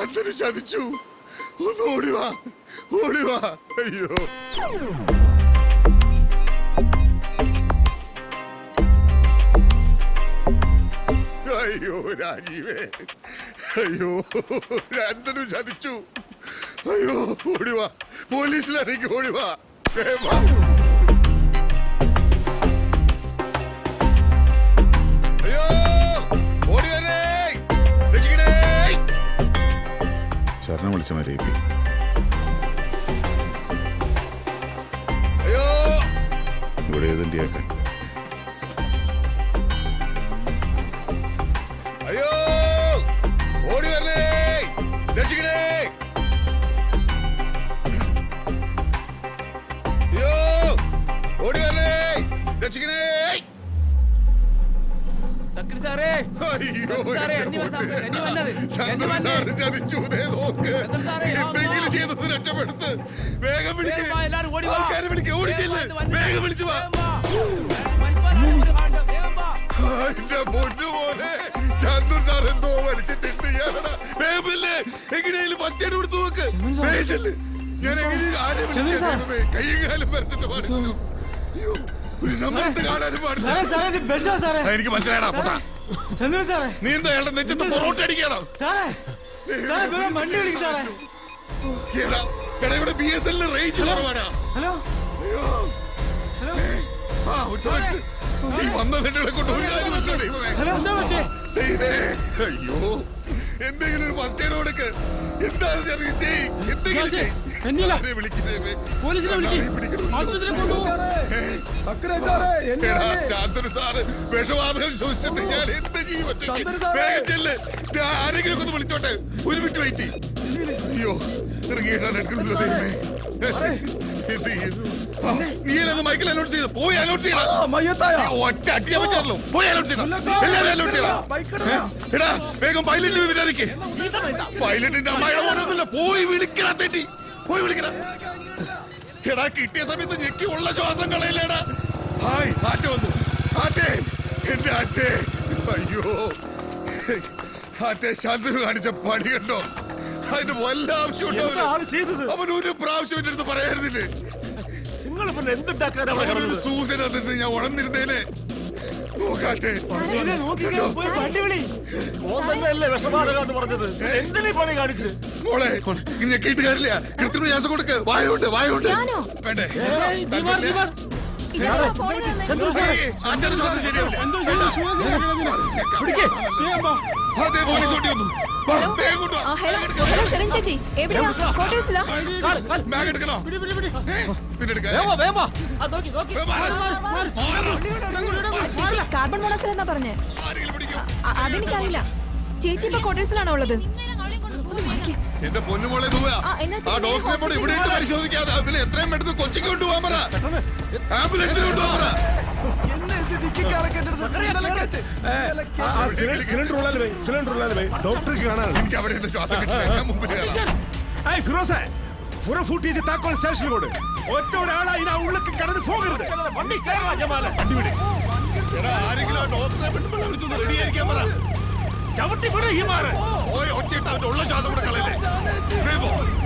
ചന്ദ്രന് ചതിച്ചു. ഒന്ന് ഓടിവാ, ഓടിവാ. അയ്യോ അയ്യോ രാജീവേ, അയ്യോ ചന്ദ്രന് ചതിച്ചു. അയ്യോ ഓടിവാ, പോലീസിലേക്ക് ഓടിവാ. ശരണം വിളിച്ച മാരേ ഇവിടെ ഏതിൻ്റെയാക്കാൻ. അയ്യോ ഓടി വരണേ, രക്ഷിക്കണേ. അയ്യോ ഓടി വരണേ, രക്ഷിക്കണേ. എന്തെങ്കിലും ചെയ്തത് രക്ഷപ്പെടുത്ത്. വേഗം വിളിച്ചു വാ. എന്റെ പൊന്നുപോലെ ചന്ദ്രൻ സാർ എന്തോ വലിച്ചിട്ട് വേഗമില്ലേ, എങ്ങനെയാലും പച്ചടി കൊടുത്തു നോക്ക്. ഞാൻ എങ്ങനെയും ആരെ കൈയും കാലം വരച്ചിട്ട് പാടിച്ചു. എനിക്ക് മനസ്സിലായടാ പൊട്ടാ. നീ എന്താ അയാളുടെ നെഞ്ചത്ത് പൊറോട്ട അടിക്കണം. ഇവിടെ BSL റേഞ്ച് കുറവാണ്. നീ വന്നതിന്റെ കൊണ്ട് ഒരു കാര്യമില്ല. അയ്യോ എന്തെങ്കിലും ഒരു ഫസ്റ്റ് എയ്ഡ് കൊടുക്ക്. എന്താ വിഷവാതകം ശ്വസിച്ചിട്ട് ഞാൻ എന്ത് ചെയ്യും? ആരെങ്കിലും ഒന്ന് വിളിച്ചോട്ടെ. ഒരു മിനിറ്റ് വെയിറ്റ്. അയ്യോ ഇറങ്ങിയിട്ടാണ് എടുക്കുന്നത്. നീലത് മൈക്കിൽ അനൗൺസ് ചെയ്ത് പോയി അനൗൺസ് ചെയ്യണം. ഒറ്റ അടിയാൻ പറ്റാറല്ലോ. പോയി അനൗൺസ് ചെയ്യണം. എല്ലാവരും അനൗൺസ് ചെയ്യണം. എടാ വേഗം പൈലറ്റിന് വിവരിക്ക്. പൈലറ്റിന്റെ അമ്മയുടെ പോലൊന്നുമില്ല. പോയി വിളിക്കണ തെറ്റി. പോയി വിളിക്കണ. എടാ കിട്ടിയ സമയത്ത് ഞെക്കി ഉള്ള ശ്വാസം കളയില്ലേടാ. ഹായ് ആറ്റ വന്നു. ആറ്റേ എന്റെ ആറ്റേ. അയ്യോ ആറ്റേ ശാന്തന് കാണിച്ച പണി കണ്ടോ? അതിന് വല്ല ആവശ്യമുണ്ടോ? അവൻ ഒരു പ്രാവശ്യം എന്റെ അടുത്ത് പറയായിരുന്നില്ലേ? സൂചന തന്നിട്ട് ഞാൻ ഉണർന്നിരുന്നേനെ. നോക്കാട്ടെ മോളെ ഇങ്ങനെ കേട്ടുകാരില്ല. കൃത്രിമ ഗ്യാസ് കൊടുക്ക്. വായുണ്ട് വായുണ്ട് വേണ്ടേ? അതെ പോലീസ് ഓടി വന്നു. കാർബൺ മോണോക്സൈഡ് എന്നാ പറഞ്ഞേ. അതെനിക്കറിയില്ല. ചേച്ചി ഇപ്പൊ ക്വാർട്ടേഴ്സിലാണോ ഉള്ളത്? എന്റെ പൊന്നുമോളെ ആ ഡോക്ടറെ ഇവിടെ ഇട്ട് പരിശോധിക്കാതെ പിന്നെ എത്രയും പെട്ടെന്ന് കൊച്ചിക്ക് കൊണ്ടുപോകാൻ പറ. ആംബുലൻസിൽ കൊണ്ടുപോകാൻ പറ. ഡോക്ടർക്ക് കാണാൻ എനിക്ക് അവിടെ ശ്വാസം കിട്ടില്ല. മുമ്പിൽ താക്കോൽ സ്റ്റേഷനിൽ കൊണ്ട് ഒറ്റ ഒരാളായി ഉള്ളിൽ കടന്ന് പോകരുത്. ആരെങ്കിലും ആ ഡോക്ടറെ വിളിച്ചു റെഡിയായിരിക്കാൻ പറ. ചവിട്ടി ഒച്ചയിട്ട് അവന്റെ ഉള്ള ശ്വാസം കൂടെ കളയല്ലേ.